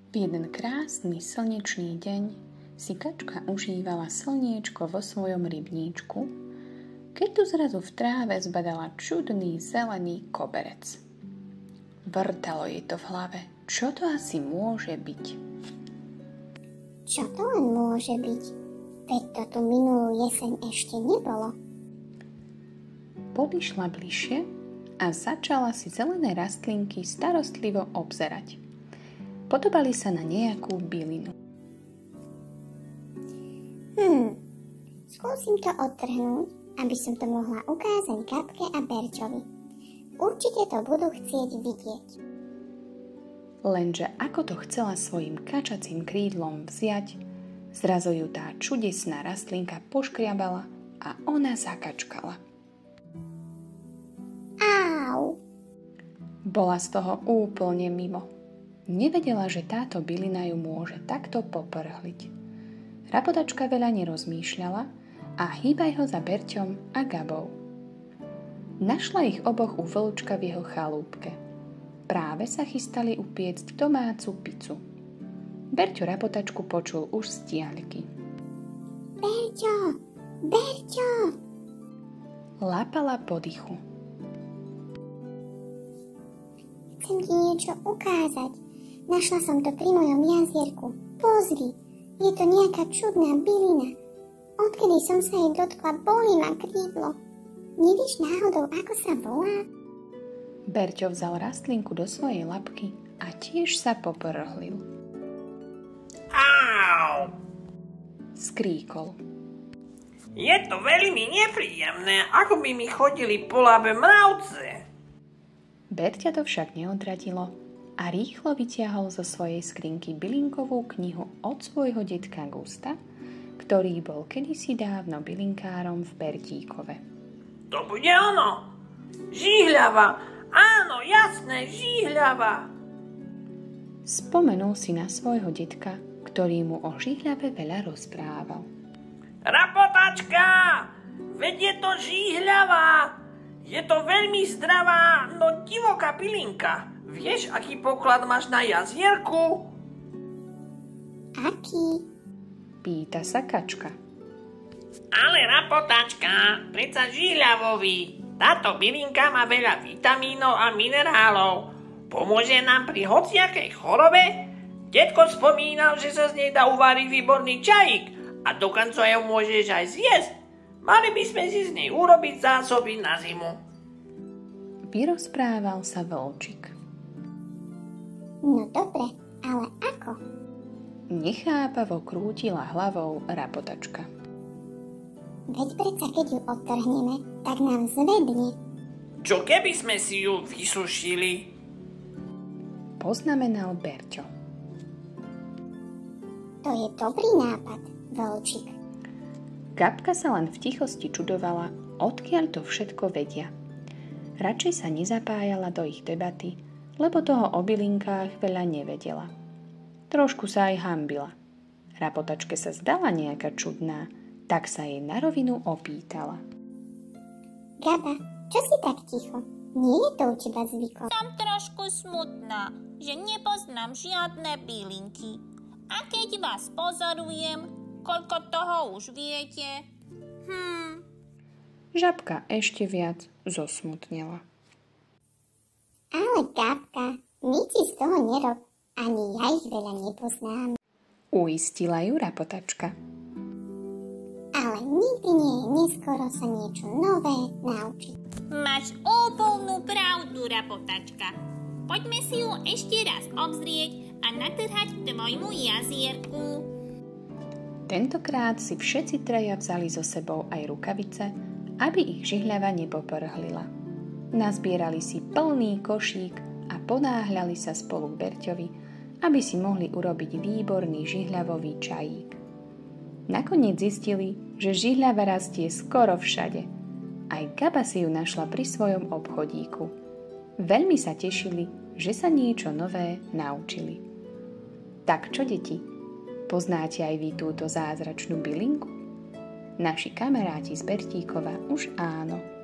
V jeden krásny slnečný deň si kačka užívala slniečko vo svojom rybníčku, keď tu zrazu v tráve zbadala čudný zelený koberec. Vrtalo jej to v hlave, čo to asi môže byť. Čo to len môže byť? Veď to tu minulú jeseň ešte nebolo. Podišla bližšie a začala si zelené rastlinky starostlivo obzerať. Podobali sa na nejakú bylinu. Skúsim to odtrhnúť, aby som to mohla ukázať Gabke a Berťovi. Určite to budú chcieť vidieť. Lenže ako to chcela svojim kačacím krídlom vziať, zrazu ju tá čudesná rastlinka poškriabala a ona zakačkala. Au! Bola z toho úplne mimo. Nevedela, že táto bylina ju môže takto poprhliť. Rapotačka veľa nerozmýšľala a hýbaj ho za Berťom a Gabou. Našla ich oboch u vlčka v jeho chalúbke. Práve sa chystali upiecť domácu pizzu. Berťo Rapotačku počul už z diaľky. Berťo! Berťo! Lapala po dychu. Chcem ti niečo ukázať. Našla som to pri mojom jazierku. Pozri, je to nejaká čudná bylina. Odkedy som sa jej dotkla, bolí ma krídlo. Nevieš náhodou, ako sa volá? Berťo vzal rastlinku do svojej labky a tiež sa poprhlil. Au! Skríkol. Je to veľmi nepríjemné, ako by mi chodili po lábe mravce. Berťa to však neodradilo a rýchlo vytiahol zo svojej skrinky bylinkovú knihu od svojho detka Gusta, ktorý bol kedysi dávno bylinkárom v Bertíkove. To bude ono! Žihľava! Áno, jasné, žihľava! Spomenul si na svojho detka, ktorý mu o žihľave veľa rozprával. Rapotačka! Veď je to žihľava! Je to veľmi zdravá, no divoká bylinka. Vieš, aký poklad máš na jazierku? Aký? Pýta sa kačka. Ale Rapotačka, predsa žihľavový. Táto bylinka má veľa vitamínov a minerálov. Pomôže nám pri hociakej chorobe? Detko spomínal, že sa z nej dá uváriť výborný čajík a dokonca ju môžeš aj zjesť. Mali by sme si z nej urobiť zásoby na zimu. Vyrozprával sa vlčík. No dobre, ale ako? Nechápavo krútila hlavou Rapotačka. Veď predsa keď ju odtrhneme, tak nám zvedne. Čo keby sme si ju vysušili? Poznamenal Berťo. To je dobrý nápad, vlčík. Gabka sa len v tichosti čudovala, odkiaľ to všetko vedia. Radšej sa nezapájala do ich debaty, lebo toho o bylinkách veľa nevedela. Trošku sa aj hanbila. Rapotačke sa zdala nejaká čudná, tak sa jej na rovinu opýtala. Gaba, čo si tak ticho? Nie je to u teba zvykom. Som trošku smutná, že nepoznám žiadne bylinky. A keď vás pozorujem, koľko toho už viete? Žabka ešte viac zosmutnela. Ale Gabka, nič si z toho nerob. Ani ja ich veľa nepoznám. Uistila ju Rapotačka. Ale nikdy nie je neskoro sa niečo nové naučiť. Máš úplnú pravdu, Rapotačka. Poďme si ju ešte raz obzrieť a natrhať k môjmu jazierku. Tentokrát si všetci traja vzali so sebou aj rukavice, aby ich žihľava nepoprhlila. Nazbierali si plný košík a ponáhľali sa spolu k Berťovi, aby si mohli urobiť výborný žihľavový čajík. Nakoniec zistili, že žihľava rastie skoro všade. Aj Gaba si ju našla pri svojom obchodíku. Veľmi sa tešili, že sa niečo nové naučili. Tak čo, deti? Poznáte aj vy túto zázračnú bylinku? Naši kamaráti z Bertíkova už áno.